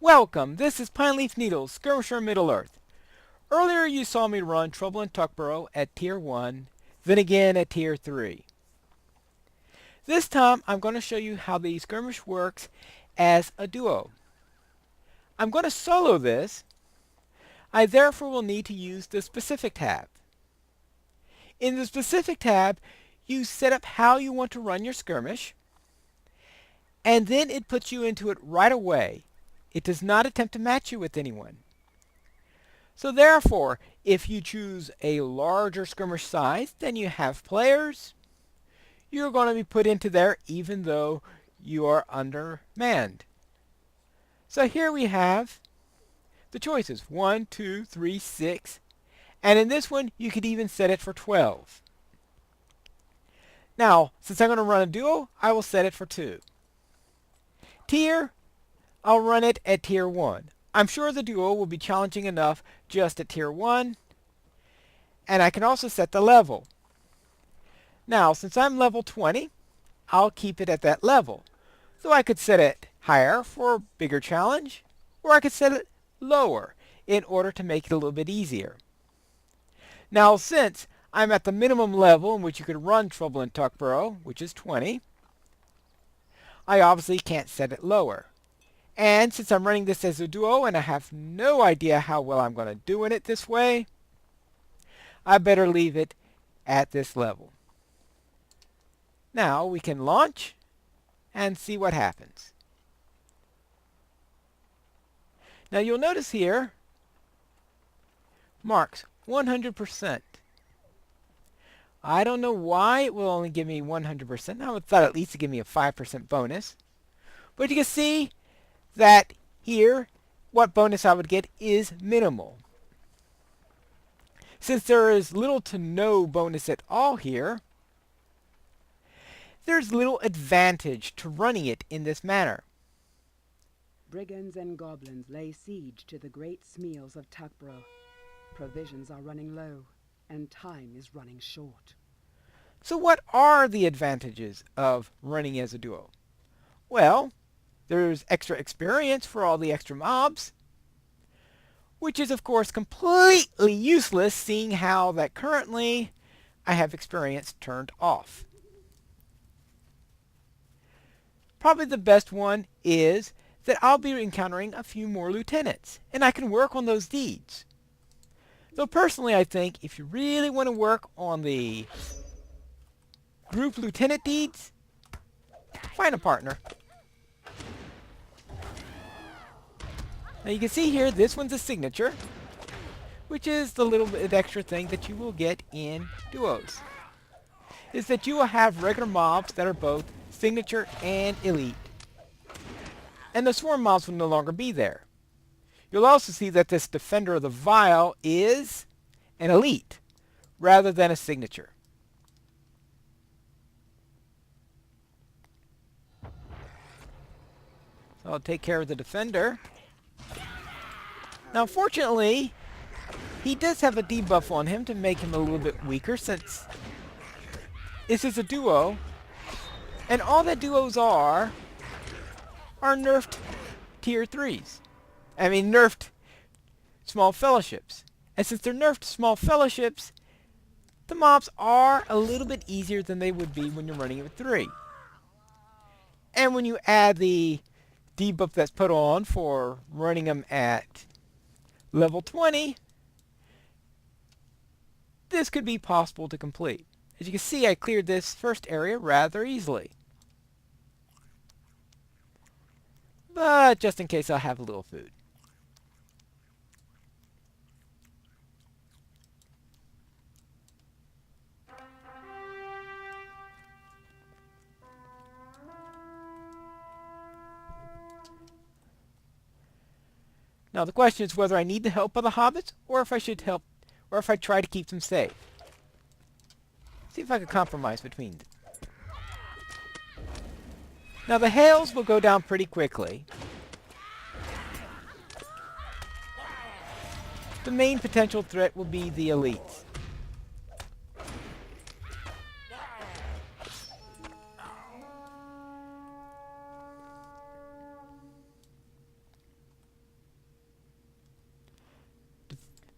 Welcome, this is Pineleaf Needles, Skirmisher Middle-earth. Earlier you saw me run Trouble in Tuckborough at Tier 1, then again at Tier 3. This time I'm going to show you how the Skirmish works as a duo. I'm going to solo this. I therefore will need to use the Specific tab. In the Specific tab, you set up how you want to run your skirmish, and then it puts you into it right away. It does not attempt to match you with anyone. So therefore, if you choose a larger skirmish size than you have players, you're going to be put into there even though you are undermanned. So here we have the choices, 1, 2, 3, 6, and in this one you could even set it for 12. Now, since I'm going to run a duo, I will set it for 2. Tier, I'll run it at Tier 1. I'm sure the duo will be challenging enough just at Tier 1. And I can also set the level. Now, since I'm level 20, I'll keep it at that level. So I could set it higher for a bigger challenge, or I could set it lower in order to make it a little bit easier. Now, since I'm at the minimum level in which you could run Trouble in Tuckborough, which is 20, I obviously can't set it lower. And since I'm running this as a duo and I have no idea how well I'm going to do in it this way, I better leave it at this level. Now we can launch and see what happens. Now you'll notice here, marks 100%. I don't know why it will only give me 100%. I would thought at least it'd give me a 5% bonus. But you can see that here, what bonus I would get is minimal. Since there is little to no bonus at all here, there's little advantage to running it in this manner. Brigands and goblins lay siege to the great smeals of Tuckborough. Provisions are running low, and time is running short. So what are the advantages of running as a duo? Well, there's extra experience for all the extra mobs, which is of course completely useless seeing how that currently I have experience turned off. Probably the best one is that I'll be encountering a few more lieutenants, and I can work on those deeds. Though personally I think if you really want to work on the group lieutenant deeds, find a partner. Now you can see here, this one's a signature, which is the little bit extra thing that you will get in duos. Is that you will have regular mobs that are both signature and elite. And the swarm mobs will no longer be there. You'll also see that this Defender of the Vile is an elite, rather than a signature. So I'll take care of the Defender. Now fortunately, he does have a debuff on him to make him a little bit weaker since this is a duo. And all that duos are nerfed tier 3s. I mean nerfed small fellowships. And since they're nerfed small fellowships, the mobs are a little bit easier than they would be when you're running it with 3. And when you add the debuff that's put on for running them at level 20, this could be possible to complete. As you can see, I cleared this first area rather easily. But just in case, I'll have a little food. Now the question is whether I need the help of the hobbits, or if I should help, or if I try to keep them safe. See if I can compromise between them. Now the hails will go down pretty quickly. The main potential threat will be the elites.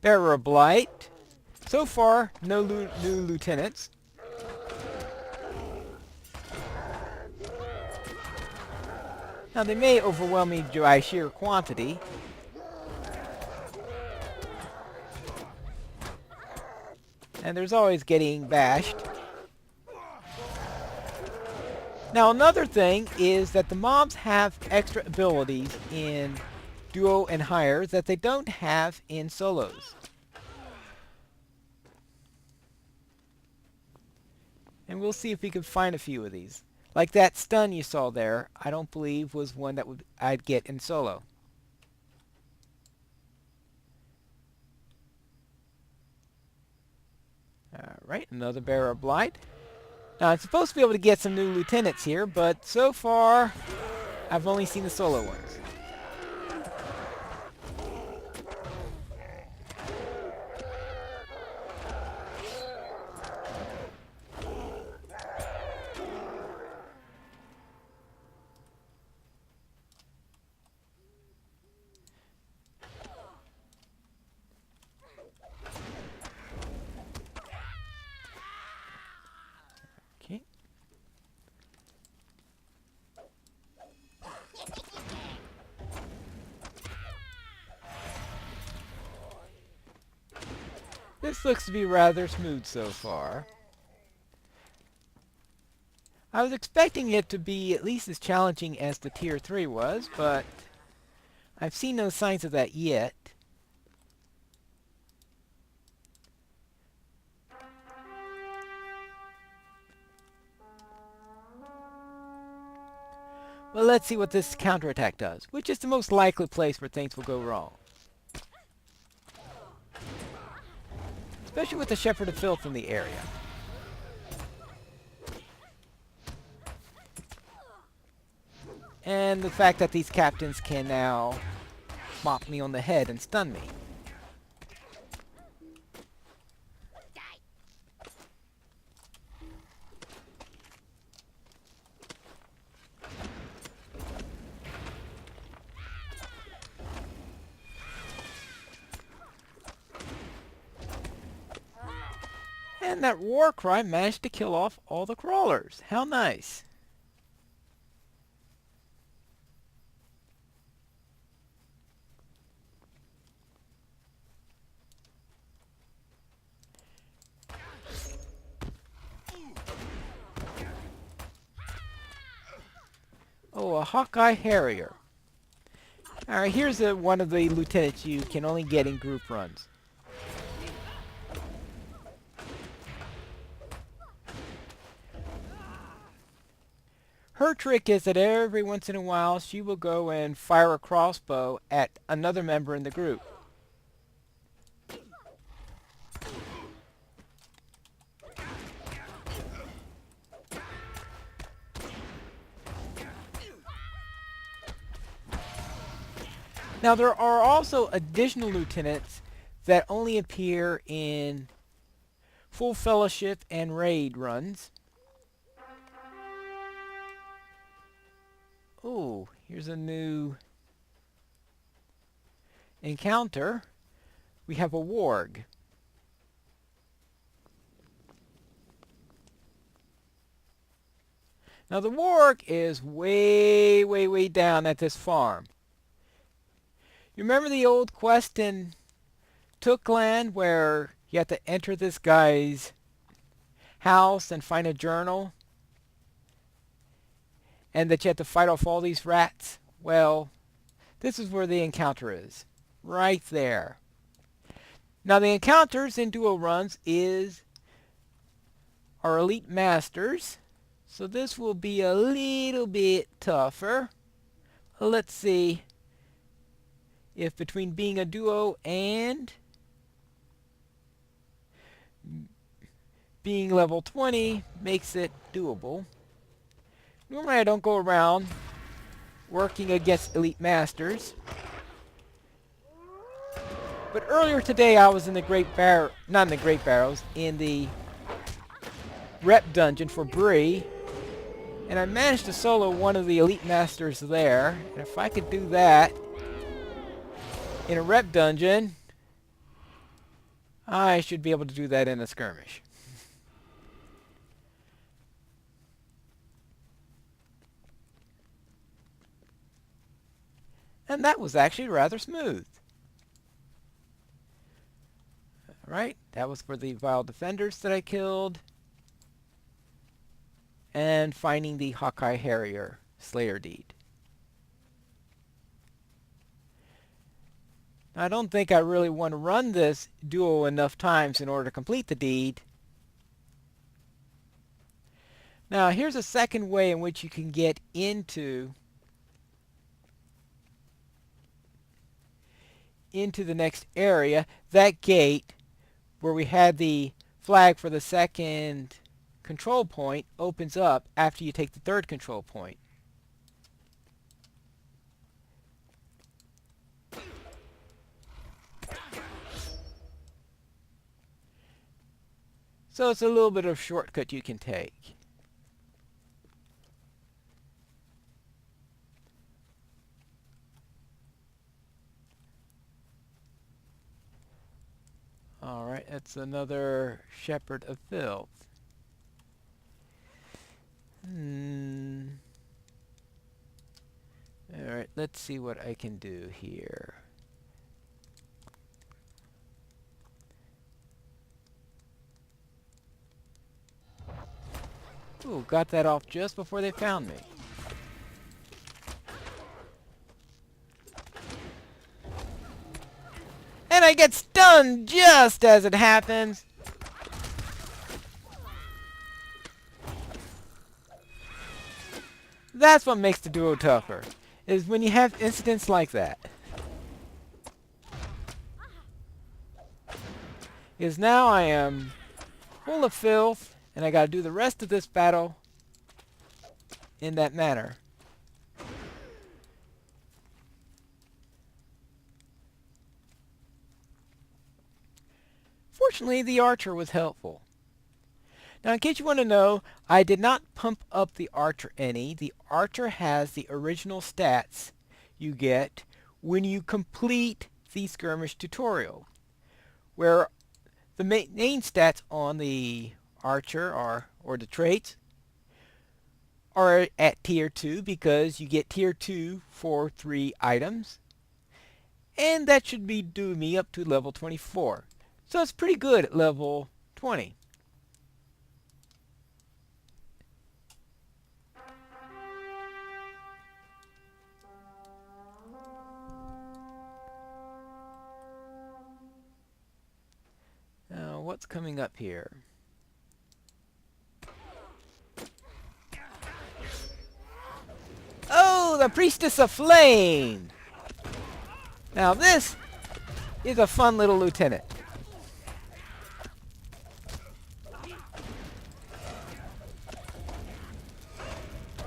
Bearer of Blight. So far, no new lieutenants. Now they may overwhelm me by sheer quantity. And there's always getting bashed. Now another thing is that the mobs have extra abilities in duo and higher that they don't have in solos. And we'll see if we can find a few of these. Like that stun you saw there, I don't believe was one that I'd get in solo. Alright, another Bearer of Blight. Now I'm supposed to be able to get some new lieutenants here, but so far I've only seen the solo ones. Okay. This looks to be rather smooth so far. I was expecting it to be at least as challenging as the Tier 3 was, but I've seen no signs of that yet. Well, let's see what this counterattack does, which is the most likely place where things will go wrong. Especially with the Shepherd of Filth in the area. And the fact that these captains can now mop me on the head and stun me. And that war cry managed to kill off all the crawlers. How nice. Oh, a Hawkeye Harrier. Alright, here's one of the lieutenants you can only get in group runs. Her trick is that every once in a while she will go and fire a crossbow at another member in the group. Now there are also additional lieutenants that only appear in full fellowship and raid runs. Oh, here's a new encounter. We have a warg. Now the warg is way down at this farm. You remember the old quest in Tuckland where you have to enter this guy's house and find a journal? And that you have to fight off all these rats? Well, this is where the encounter is. Right there. Now the encounters in duo runs is our elite masters. So this will be a little bit tougher. Let's see if between being a duo and being level 20 makes it doable. Normally I don't go around working against elite masters. But earlier today I was in the not in the Great Barrows, in the rep dungeon for Bree, and I managed to solo one of the elite masters there. And if I could do that in a rep dungeon, I should be able to do that in a skirmish. And that was actually rather smooth. Alright, that was for the Vile Defenders that I killed. And finding the Hawkeye Harrier Slayer deed. I don't think I really want to run this duo enough times in order to complete the deed. Now here's a second way in which you can get into the next area. That gate where we had the flag for the second control point opens up after you take the third control point. So it's a little bit of a shortcut you can take. Alright, that's another Shepherd of Filth. Alright, let's see what I can do here. Ooh, got that off just before they found me. And I get stunned just as it happens. That's what makes the duo tougher, is when you have incidents like that. Because now I am full of filth, and I gotta do the rest of this battle in that manner. Fortunately, the archer was helpful. Now, in case you want to know, I did not pump up the archer any. The archer has the original stats you get when you complete the skirmish tutorial, where the main stats on the archer or the traits are at tier 2 because you get tier 2 for 3 items, and that should be doing me up to level 24. So it's pretty good at level 20. Now, what's coming up here? Oh, the Priestess of Flame! Now this is a fun little lieutenant.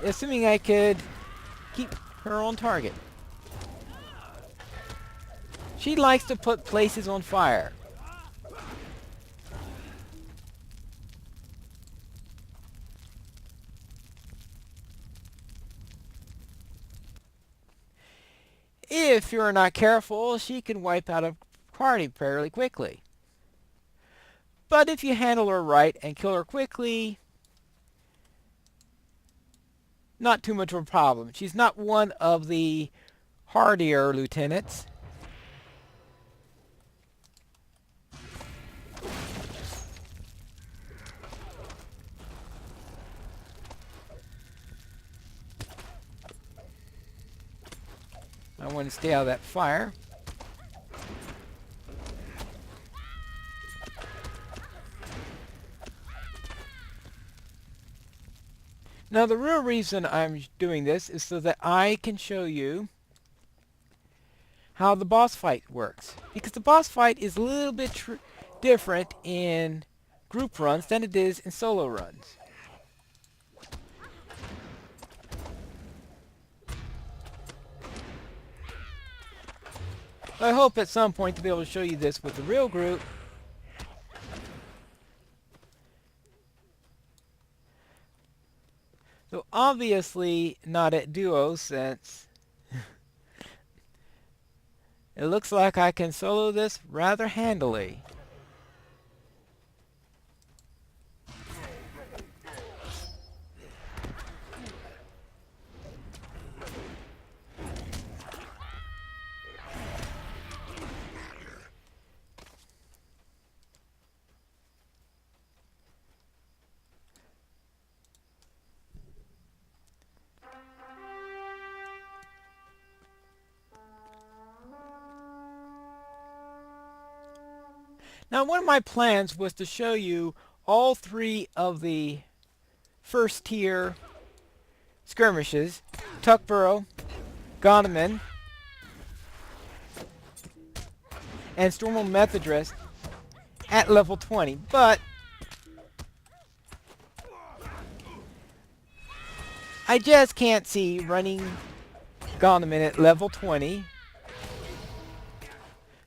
Assuming I could keep her on target. She likes to put places on fire. If you're not careful, she can wipe out a party fairly quickly. But if you handle her right and kill her quickly, not too much of a problem. She's not one of the hardier lieutenants. I want to stay out of that fire. Now the real reason I'm doing this is so that I can show you how the boss fight works. Because the boss fight is a little bit different in group runs than it is in solo runs. I hope at some point to be able to show you this with the real group. So obviously not at duo, since it looks like I can solo this rather handily. Now, one of my plans was to show you all three of the first tier skirmishes: Tuckborough, Gondaman, and Stormal Methodist at level 20. But I just can't see running Gondaman at level 20.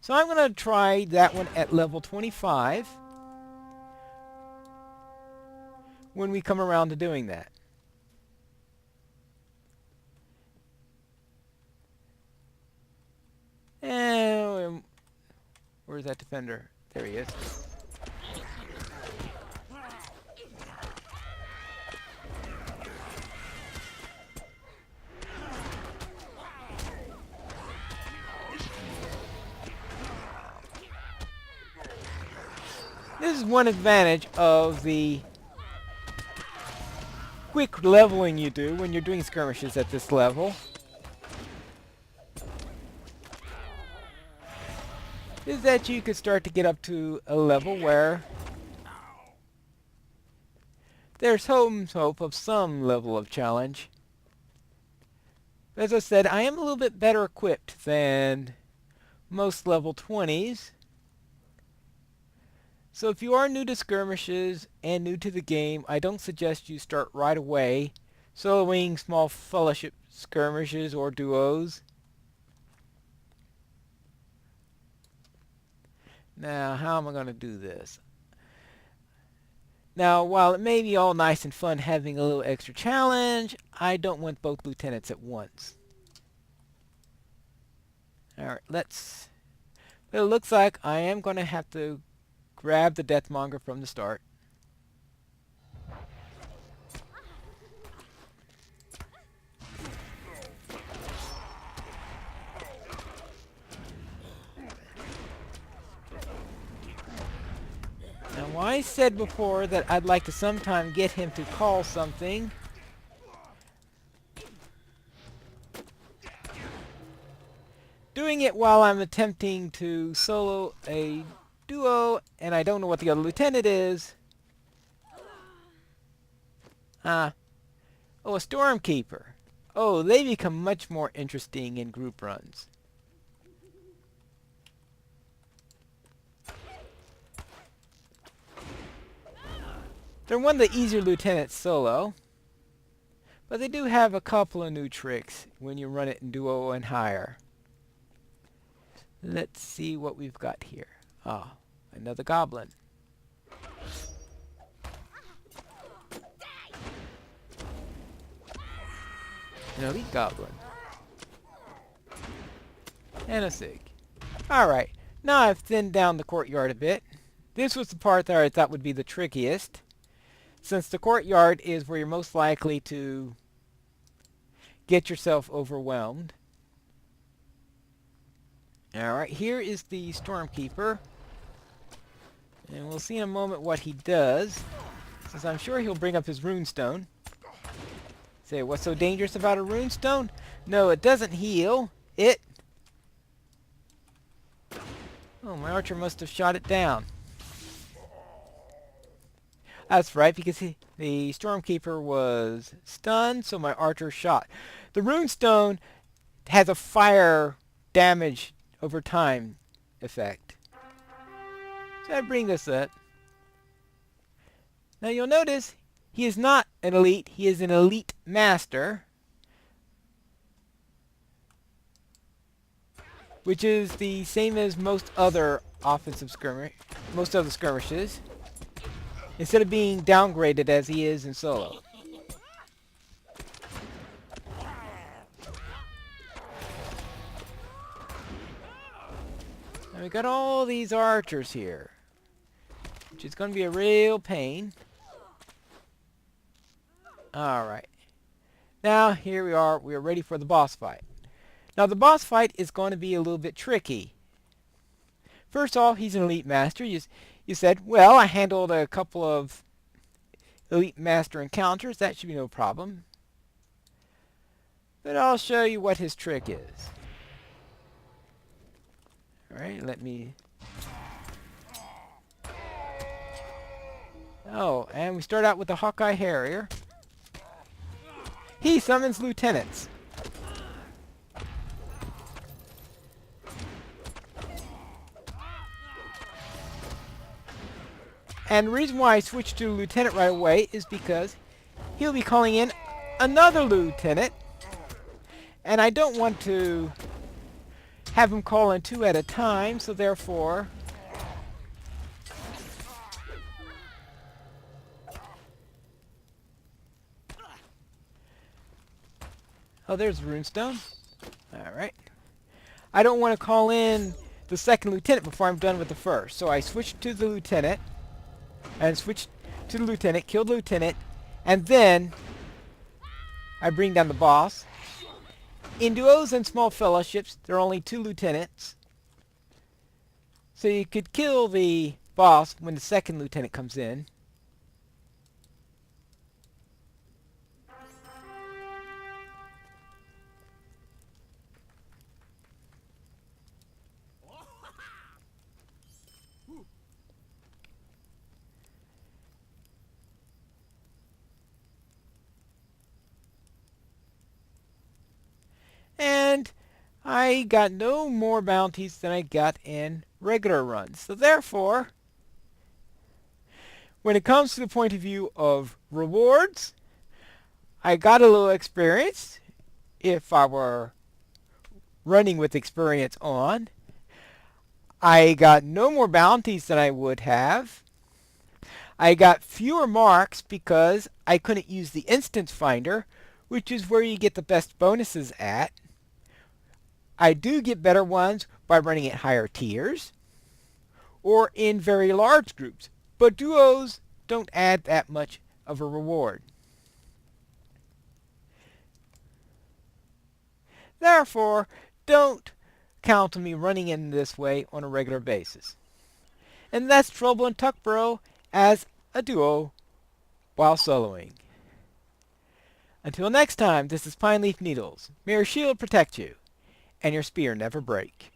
So I'm going to try that one at level 25 when we come around to doing that. And where's that defender? There he is. This is one advantage of the quick leveling you do when you're doing skirmishes at this level. Is that you could start to get up to a level where there's hope of some level of challenge. As I said, I am a little bit better equipped than most level 20s. So if you are new to skirmishes and new to the game, I don't suggest you start right away soloing small fellowship skirmishes or duos. Now, how am I going to do this? Now, while it may be all nice and fun having a little extra challenge, I don't want both lieutenants at once. Alright, let's... It looks like I am going to have to grab the Deathmonger from the start. Now, I said before that I'd like to sometime get him to call something. Doing it while I'm attempting to solo a duo, and I don't know what the other lieutenant is. Oh, a Stormkeeper. Oh, they become much more interesting in group runs. They're one of the easier lieutenants solo, but they do have a couple of new tricks when you run it in duo and higher. Let's see what we've got here. Ah, another goblin. An elite goblin. And a sig. Alright, now I've thinned down the courtyard a bit. This was the part that I thought would be the trickiest, since the courtyard is where you're most likely to get yourself overwhelmed. Alright, here is the Stormkeeper. And we'll see in a moment what he does, since I'm sure he'll bring up his runestone. Say, what's so dangerous about a runestone? No, it doesn't heal. It... Oh, my archer must have shot it down. That's right, because the Stormkeeper was stunned, so my archer shot. The runestone has a fire damage over time effect. So I bring this up. Now you'll notice he is not an elite, he is an elite master. which is the same as most other skirmishes, instead of being downgraded as he is in solo. And we got all these archers here, which is going to be a real pain. Alright. Now, here we are. We are ready for the boss fight. Now, the boss fight is going to be a little bit tricky. First off, he's an Elite Master. You said, well, I handled a couple of Elite Master encounters. That should be no problem. But I'll show you what his trick is. Alright, let me... Oh, and we start out with the Hawkeye Harrier. He summons lieutenants. And the reason why I switched to lieutenant right away is because he'll be calling in another lieutenant. And I don't want to have him call in 2 at a time, so therefore... Oh, there's the runestone. Alright. I don't want to call in the second lieutenant before I'm done with the first. So I switched to the lieutenant. And switched to the lieutenant, killed the lieutenant, and then I bring down the boss. In duos and small fellowships, there are only 2 lieutenants. So you could kill the boss when the second lieutenant comes in. And I got no more bounties than I got in regular runs. So therefore, when it comes to the point of view of rewards, I got a little experience if I were running with experience on. I got no more bounties than I would have. I got fewer marks because I couldn't use the instance finder, which is where you get the best bonuses at. I do get better ones by running at higher tiers or in very large groups, but duos don't add that much of a reward. Therefore, don't count on me running in this way on a regular basis. And that's Trouble in Tuckborough as a duo while soloing. Until next time, this is Pine Leaf Needles. May your shield protect you, and your spear never break.